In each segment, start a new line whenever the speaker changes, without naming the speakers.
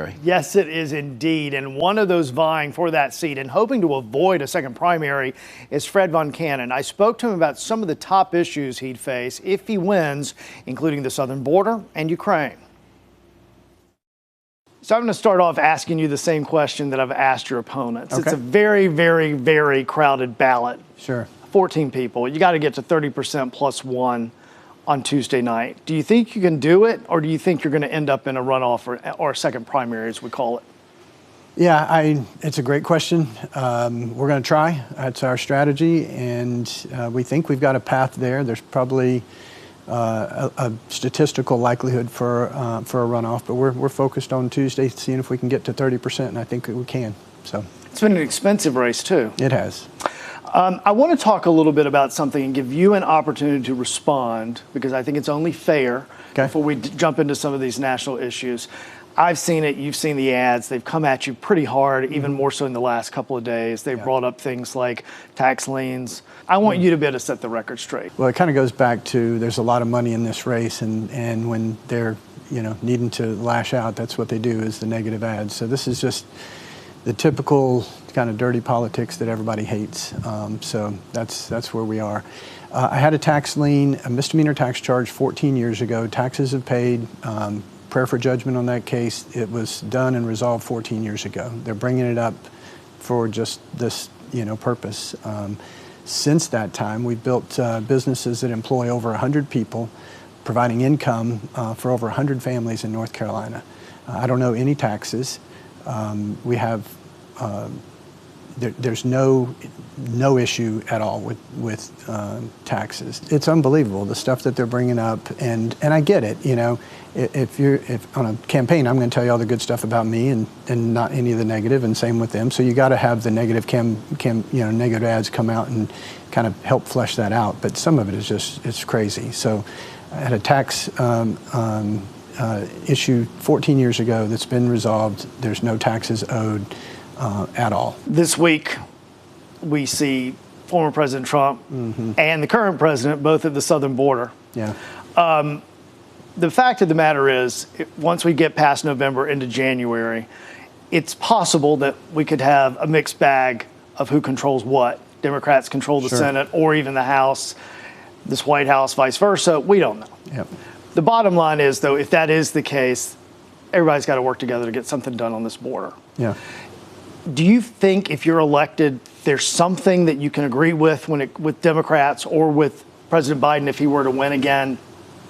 primary.
Yes, it is indeed. And one of those vying for that seat and hoping to avoid a second primary is Fred von Canon. I spoke to him about some of the top issues he'd face if he wins, including the southern border and Ukraine. So I'm going to start off asking you the same question that I've asked your opponents.
Okay.
It's a very, very, very crowded ballot.
Sure.
14 people. You got to get to 30% plus one on Tuesday night. Do you think you can do it, or do you think you're going to end up in a runoff or a second primary, as we call it?
Yeah, it's a great question. We're going to try. That's our strategy, and we think we've got a path there. There's probably a statistical likelihood for a runoff, but we're focused on Tuesday, seeing if we can get to 30%, and I think we can. So
it's been an expensive race too.
It has.
I want to talk a little bit about something and give you an opportunity to respond, because I think it's only fair before we jump into some of these national issues. I've seen it. You've seen the ads. They've come at you pretty hard, even more so in the last couple of days. They've brought up things like tax liens. I want you to be able to set the record straight.
Well, it kind of goes back to there's a lot of money in this race, and when they're needing to lash out, that's what they do, is the negative ads. So this is just the typical kind of dirty politics that everybody hates. So that's where we are. I had a tax lien, a misdemeanor tax charge 14 years ago. Taxes have paid. Prayer for judgment on that case. It was done and resolved 14 years ago. They're bringing it up for just this, purpose. Since that time, we've built businesses that employ over 100 people, providing income for over 100 families in North Carolina. I don't owe any taxes. We have there's no issue at all with taxes. It's unbelievable, the stuff that they're bringing up, and I get it. If on a campaign, I'm going to tell you all the good stuff about me and not any of the negative, and same with them. So you got to have the negative negative ads come out and kind of help flesh that out. But some of it is it's crazy. So I had a tax issue 14 years ago that's been resolved. There's no taxes owed at all.
This week, we see former President Trump and the current president both at the southern border.
Yeah.
The fact of the matter is, once we get past November into January, it's possible that we could have a mixed bag of who controls what. Democrats control the Senate or even the House, this White House, vice versa. We don't know.
Yep.
The bottom line is, though, if that is the case, everybody's got to work together to get something done on this border.
Yeah.
Do you think if you're elected, there's something that you can agree with with Democrats or with President Biden if he were to win again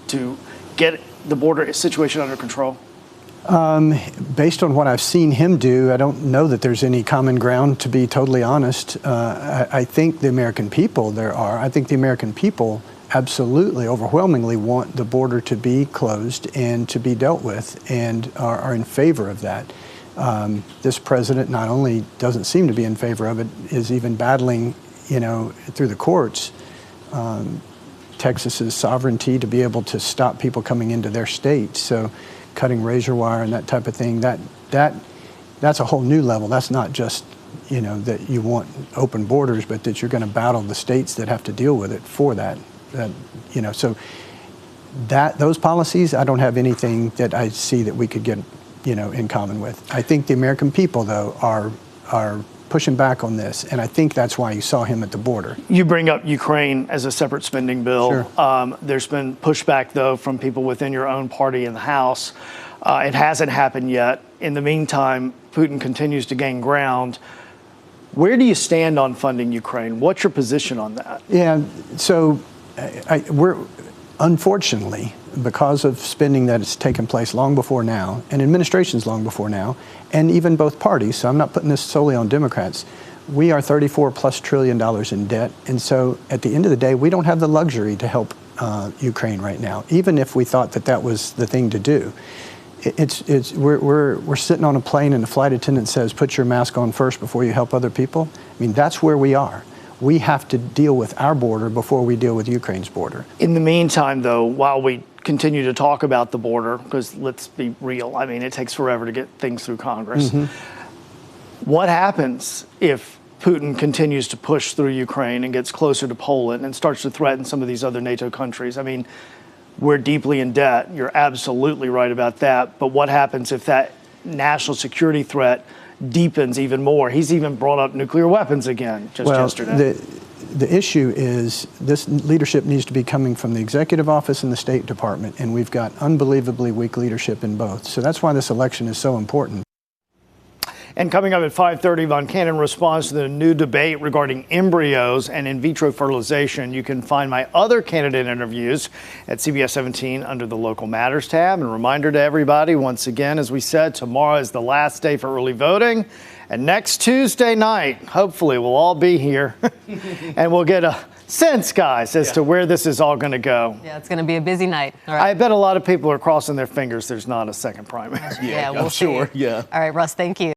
to get the border situation under control?
Based on what I've seen him do, I don't know that there's any common ground, to be totally honest. I think the American people I think the American people absolutely, overwhelmingly want the border to be closed and to be dealt with, and are in favor of that. This president not only doesn't seem to be in favor of it, is even battling, through the courts, Texas's sovereignty to be able to stop people coming into their state. So cutting razor wire and that type of thing, that's a whole new level. That's not just, that you want open borders, but that you're going to battle the states that have to deal with it for that. So those policies, I don't have anything that I see that we could get, in common with. I think the American people, though, are pushing back on this, and I think that's why you saw him at the border.
You bring up Ukraine as a separate spending bill.
Sure.
There's been pushback, though, from people within your own party in the House. It hasn't happened yet. In the meantime, Putin continues to gain ground. Where do you stand on funding Ukraine? What's your position on that?
Yeah, so we're, unfortunately, because of spending that has taken place long before now, and administrations long before now, and even both parties, so I'm not putting this solely on Democrats, we are $34+ trillion in debt. And so at the end of the day, we don't have the luxury to help Ukraine right now, even if we thought that was the thing to do. We're sitting on a plane and the flight attendant says, put your mask on first before you help other people. I mean, that's where we are. We have to deal with our border before we deal with Ukraine's border.
In the meantime, though, while we continue to talk about the border, because let's be real, I mean, it takes forever to get things through Congress. What happens if Putin continues to push through Ukraine and gets closer to Poland and starts to threaten some of these other NATO countries? I mean, we're deeply in debt. You're absolutely right about that. But what happens if that national security threat deepens even more. He's even brought up nuclear weapons again just yesterday.
The issue is this leadership needs to be coming from the executive office and the State Department, and we've got unbelievably weak leadership in both. So that's why this election is so important.
And coming up at 5:30, Von Canon responds to the new debate regarding embryos and in vitro fertilization. You can find my other candidate interviews at CBS 17 under the Local Matters tab. And a reminder to everybody, once again, as we said, tomorrow is the last day for early voting. And next Tuesday night, hopefully we'll all be here and we'll get a sense, guys, as to where this is all going to go.
Yeah, it's going to be a busy night. All right.
I bet a lot of people are crossing their fingers there's not a second primary.
Yeah, we'll see.
Sure, yeah.
All right, Russ, thank you.